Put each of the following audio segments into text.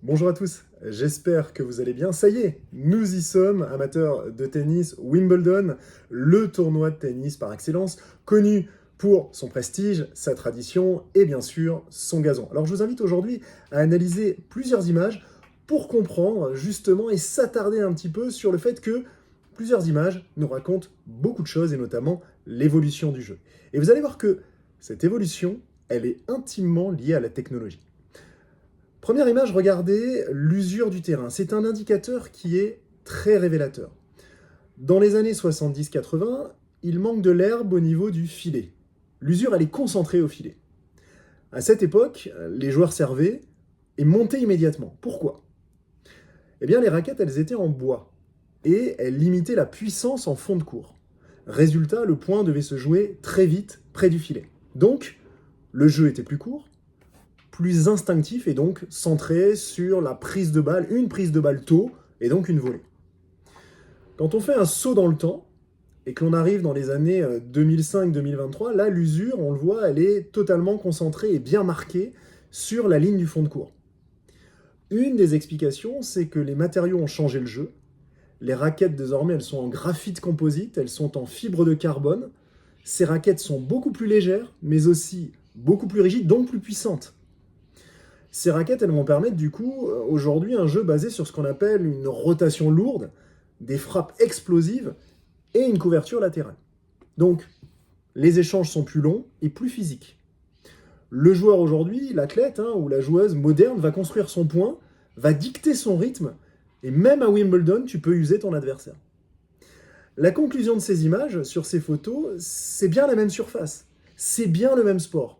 Bonjour à tous, j'espère que vous allez bien. Ça y est, nous y sommes, amateurs de tennis, Wimbledon, le tournoi de tennis par excellence, connu pour son prestige, sa tradition et bien sûr son gazon. Alors je vous invite aujourd'hui à analyser plusieurs images pour comprendre justement et s'attarder un petit peu sur le fait que plusieurs images nous racontent beaucoup de choses et notamment l'évolution du jeu. Et vous allez voir que cette évolution, elle est intimement liée à la technologie. Première image, regardez l'usure du terrain. C'est un indicateur qui est très révélateur. Dans les années 70-80, il manque de l'herbe au niveau du filet. L'usure, elle est concentrée au filet. À cette époque, les joueurs servaient et montaient immédiatement. Pourquoi? Eh bien, les raquettes, elles étaient en bois et elles limitaient la puissance en fond de court. Résultat, le point devait se jouer très vite près du filet. Donc, le jeu était plus court, plus instinctif et donc centré sur la prise de balle, une prise de balle tôt et donc une volée. Quand on fait un saut dans le temps et que l'on arrive dans les années 2005-2023, là l'usure, on le voit, elle est totalement concentrée et bien marquée sur la ligne du fond de court. Une des explications, c'est que les matériaux ont changé le jeu. Les raquettes désormais, elles sont en graphite composite, elles sont en fibre de carbone. Ces raquettes sont beaucoup plus légères, mais aussi beaucoup plus rigides, donc plus puissantes. Ces raquettes, elles vont permettre du coup, aujourd'hui, un jeu basé sur ce qu'on appelle une rotation lourde, des frappes explosives et une couverture latérale. Donc, les échanges sont plus longs et plus physiques. Le joueur aujourd'hui, l'athlète ou la joueuse moderne va construire son point, va dicter son rythme, et même à Wimbledon, tu peux user ton adversaire. La conclusion de ces images, sur ces photos, c'est bien la même surface, c'est bien le même sport,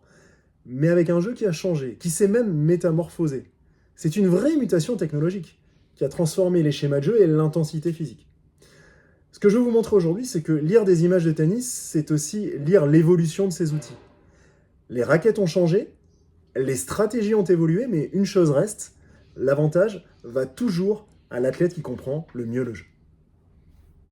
mais avec un jeu qui a changé, qui s'est même métamorphosé. C'est une vraie mutation technologique qui a transformé les schémas de jeu et l'intensité physique. Ce que je veux vous montrer aujourd'hui, c'est que lire des images de tennis, c'est aussi lire l'évolution de ces outils. Les raquettes ont changé, les stratégies ont évolué, mais une chose reste, l'avantage va toujours à l'athlète qui comprend le mieux le jeu.